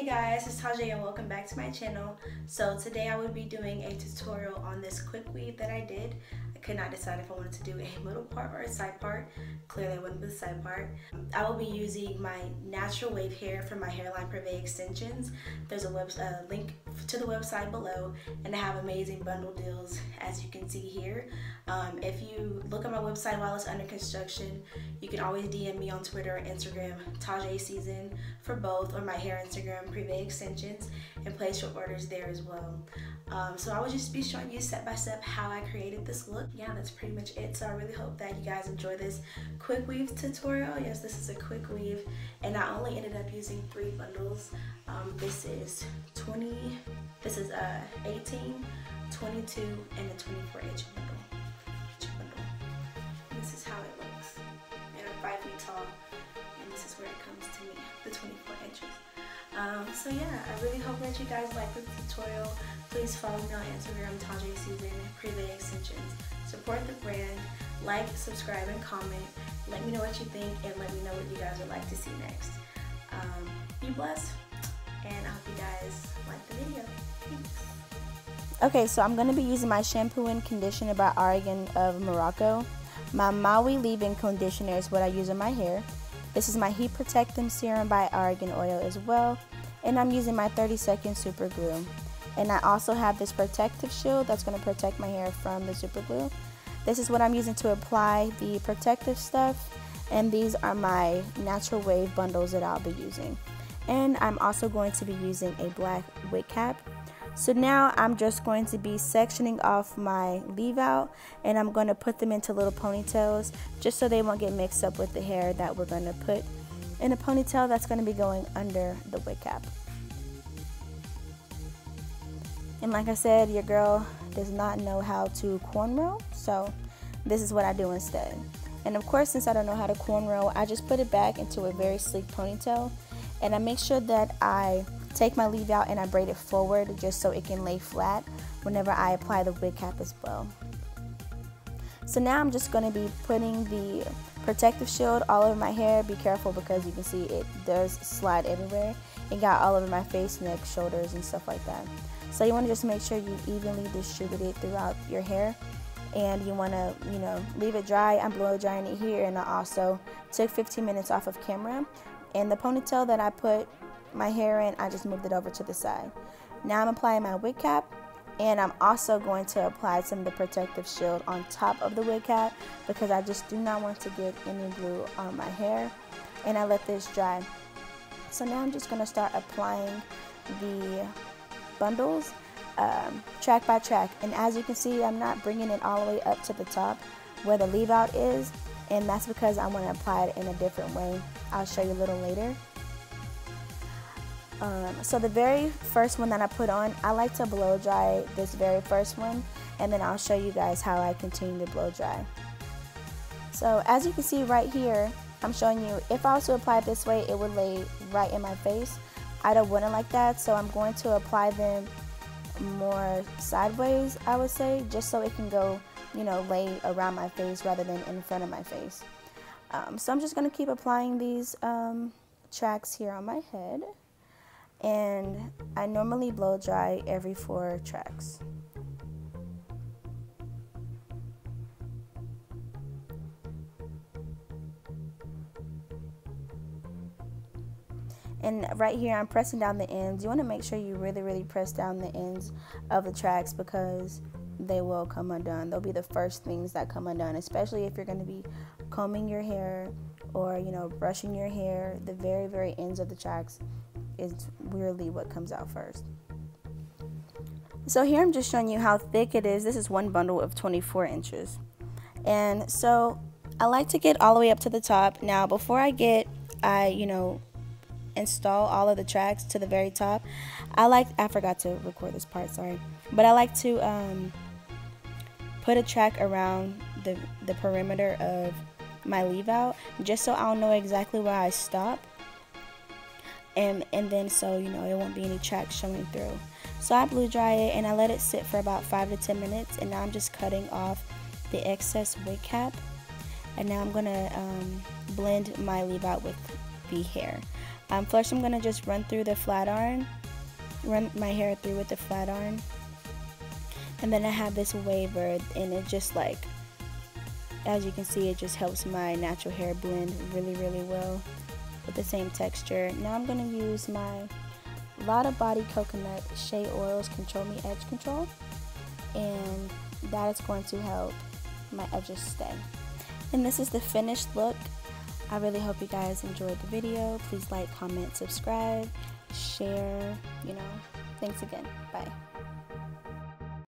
Hey guys, it's Tajay and welcome back to my channel. So today I will be doing a tutorial on this quick weave that I did. I could not decide if I wanted to do a middle part or a side part. Clearly I went with the side part. I will be using my natural wave hair from my hairline PriveXtentions. There's a link to the website below, and I have amazing bundle deals as you can see here. If you look at my website while it's under construction, you can always DM me on Twitter or Instagram, Tajay Season for both, or my hair Instagram, PriveXtentions, and place your orders there as well. So I will just be showing you step by step how I created this look. Yeah, that's pretty much it. So I really hope that you guys enjoy this quick weave tutorial. Yes, this is a quick weave, and I only ended up using 3 bundles. This is 18, 22, and a 24-inch bundle. This is how it looks. And I'm 5 feet tall, and this is where it comes to me, the 24 inches. So yeah, I really hope that you guys like the tutorial. Please follow me on Instagram, Tajay Season, PriveXtentions. Support the brand, like, subscribe, and comment. Let me know what you think, and let me know what you guys would like to see next. Be blessed, and I hope you guys like the video. Thanks. Okay, so I'm going to be using my shampoo and conditioner by Oregon of Morocco. My Maui leave-in conditioner is what I use in my hair. This is my Heat Protectant Serum by Argan Oil as well. And I'm using my 30-second super glue. And I also have this protective shield that's going to protect my hair from the super glue. This is what I'm using to apply the protective stuff. And these are my natural wave bundles that I'll be using. And I'm also going to be using a black wig cap. So now I'm just going to be sectioning off my leave out, and I'm going to put them into little ponytails just so they won't get mixed up with the hair that we're going to put in a ponytail that's going to be going under the wig cap. And like I said, your girl does not know how to cornrow, so this is what I do instead. And of course, since I don't know how to cornrow, I just put it back into a very sleek ponytail, and I make sure that I take my leave out and I braid it forward just so it can lay flat whenever I apply the wig cap as well. So now I'm just going to be putting the protective shield all over my hair. Be careful because you can see it does slide everywhere. It got all over my face, neck, shoulders, and stuff like that. So you want to just make sure you evenly distribute it throughout your hair. And you want to, leave it dry. I'm blow drying it here, and I also took 15 minutes off of camera. And the ponytail that I put my hair in, I just moved it over to the side. Now I'm applying my wig cap, and I'm also going to apply some of the protective shield on top of the wig cap because I just do not want to get any glue on my hair, and I let this dry. So now I'm just going to start applying the bundles track by track, and as you can see, I'm not bringing it all the way up to the top where the leave out is, and that's because I want to apply it in a different way. I'll show you a little later. So the very first one that I put on, I like to blow dry this very first one, and then I'll show you guys how I continue to blow dry. So as you can see right here, I'm showing you if I was to apply it this way, it would lay right in my face. I don't want it like that, so I'm going to apply them more sideways, I would say, just so it can go, lay around my face rather than in front of my face. So I'm just going to keep applying these tracks here on my head. And I normally blow dry every 4 tracks. And right here I'm pressing down the ends. You want to make sure you really press down the ends of the tracks because they will come undone. They'll be the first things that come undone, especially if you're going to be combing your hair or brushing your hair. The very ends of the tracks is weirdly what comes out first. So here I'm just showing you how thick it is. This is one bundle of 24 inches. And so I like to get all the way up to the top. Now before I install all of the tracks to the very top, I forgot to record this part, sorry. But I like to put a track around the perimeter of my leave out just so I'll know exactly where I stop. And then so it won't be any tracks showing through. So I blow dry it and I let it sit for about 5 to 10 minutes, and now I'm just cutting off the excess wig cap, and now I'm gonna blend my leave out with the hair. First I'm going to just run my hair through with the flat iron. And then I have this waver, and it just like, as you can see, it just helps my natural hair blend really, really well with the same texture. Now I'm going to use my Lotta Body Coconut Shea Oils Control Me Edge Control, and that is going to help my edges stay. And this is the finished look. I really hope you guys enjoyed the video. Please like, comment, subscribe, share, Thanks again. Bye.